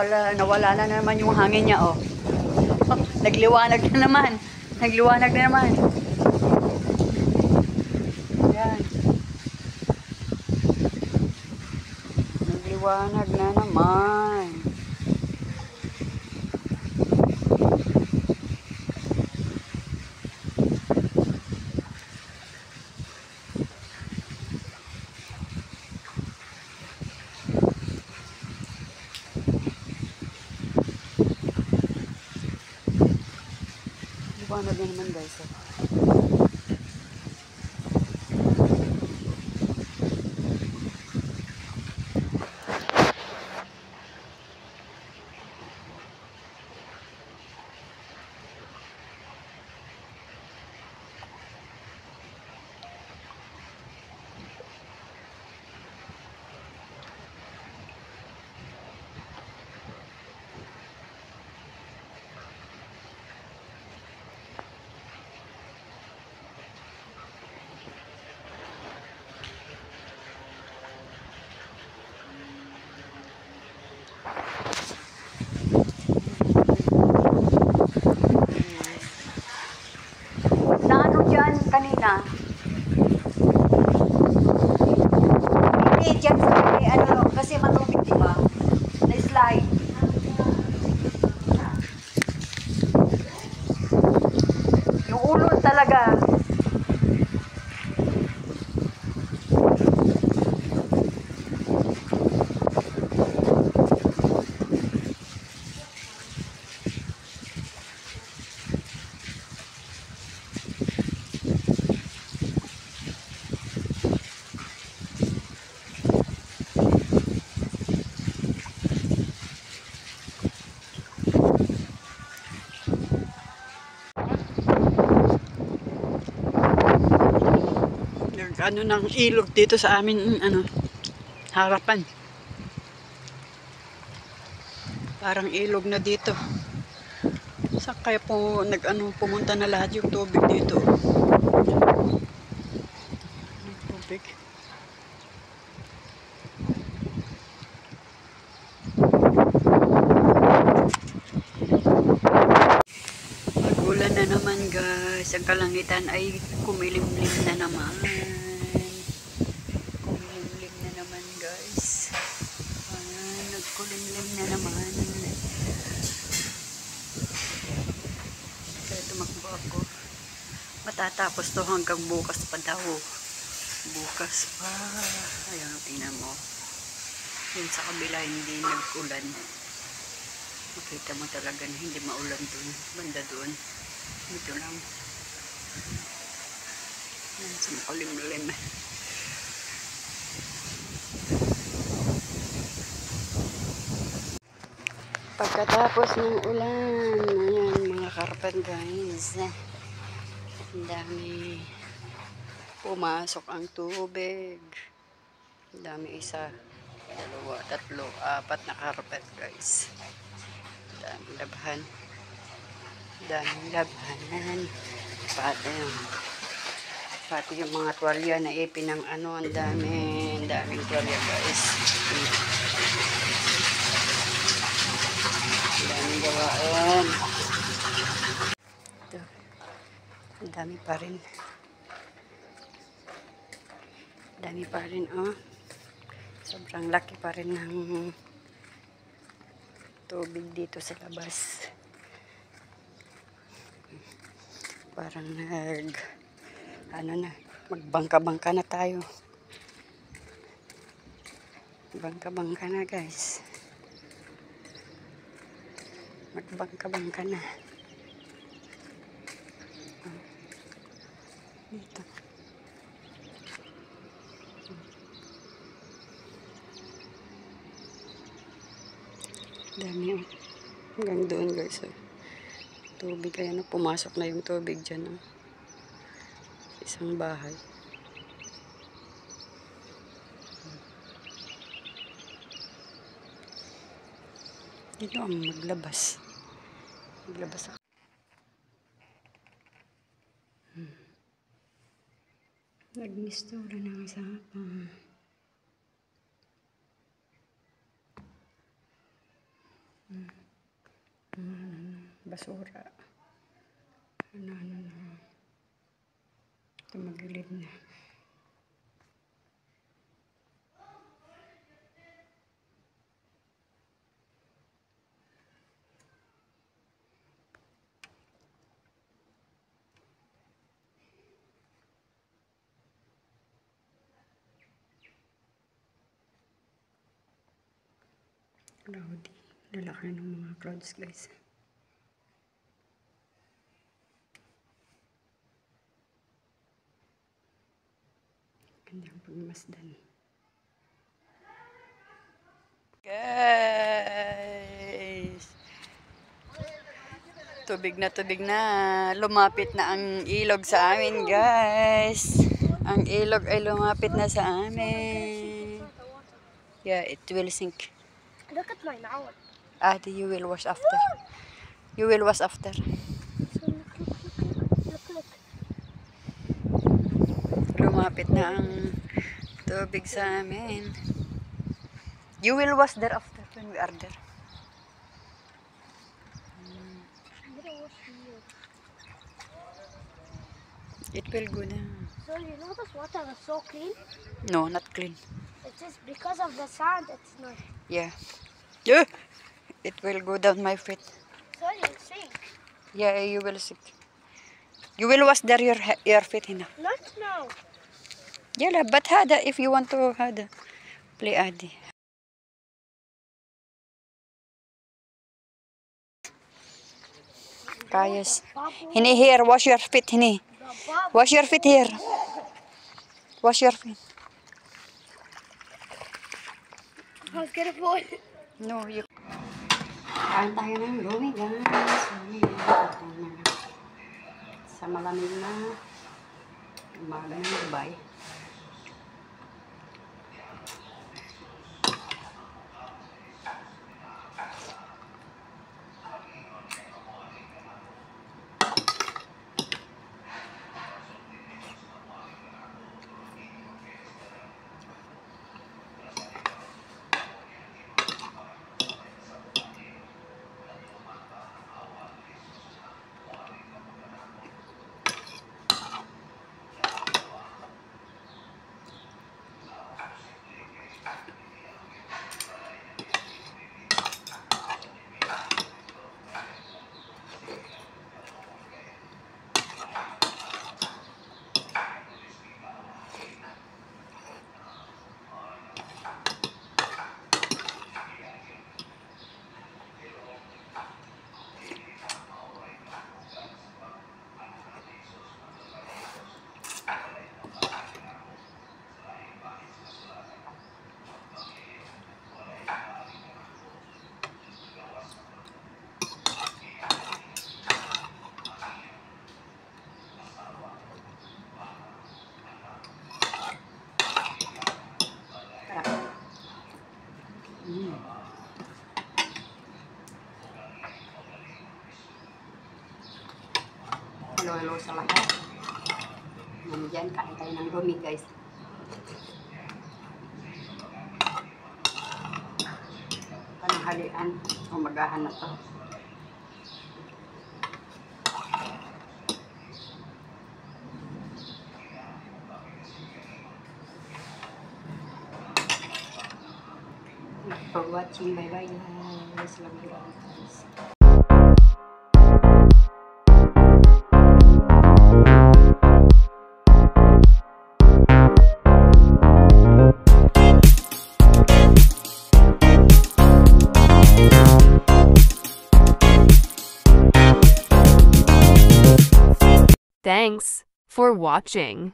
nawala na naman yung hangin niya, oh. Nagliwanag na naman. Nagliwanag na naman. Ayan. Nagliwanag na naman. Liwanag na naman, guys. Naano dyan kanina? Hindi, dyan sa ano, kasi matubig, diba? Na-slide. Yung ulo talaga. Ano ng ilog dito sa amin, ano, harapan. Parang ilog na dito. Saan kaya po pumunta na lahat yung tubig dito? Tubig. Magulan na naman, guys. Ang kalangitan ay kumilimlim na naman. Kumilimlim na naman, guys. Nagkulimlim na naman. Kaya tumakbo ako. Matatapos to hanggang bukas pa daw. Bukas pa. Ayan, tingnan mo. Yun sa kabila, hindi nag-ulan. Makita mo talaga na hindi maulan doon. Banda doon. Dito lang. Yan, sa makulimlim. Pagkatapos ng ulan, ayan mga karpan, guys. Ang dami. Pumasok ang tubig. Ang dami, isa, dalawa, tatlo, apat na karpet, guys. Daming labhan. Daming labhan. Pati yung mga tuwalya na ipinang ano, ang daming tuwalya, guys. Ang daming gawain. Ito. Ang dami pa rin. Dami pa rin, oh. Sobrang laki pa rin ng tubig dito sa labas. Parang magbangka-bangka na tayo. Bangka-bangka na, guys. Magbangka-bangka na. Dito. Dami, hanggang doon, guys. Tubig, kaya pumasok na yung tubig dyan, oh. Isang bahay. Dito ang maglabas. Maglabas ako. Nagmistura ng sapang. Basura. Ano. Tumagilid na. Cloudy. Lalaki ng mga clouds, guys. Gandang pagmasdan. Guys! Tubig na. Lumapit na ang ilog sa amin, guys. Ang ilog ay lumapit na sa amin. Yeah, it will sink. Look at my mouth. You will wash after. You will wash after. Look. Lumapit na ang tubig sa amin. You will wash there after when we are there. I'm gonna wash you. It will go down. So you know this water is so clean? No, not clean. It's just because of the sand. It's not. Yeah. It will go down my feet. So you sink. Yeah, you will sink. You will wash there your feet, Hina. Not now. Yeah, but hada if you want to hada. Play adi. Kayas. Hini here, wash your feet, Hini. Wash your feet here. Wash your feet. I was gonna fall. No, you... Kain tayo ng lumi, guys. Sa malamig na umaga ng Dubai. Hello sa lahat. Nandiyan, kain tayo ng lumi, guys. Pananghalian, umagahan na to. Thanks for watching. Bye-bye, guys. Love you all, guys. Thanks for watching.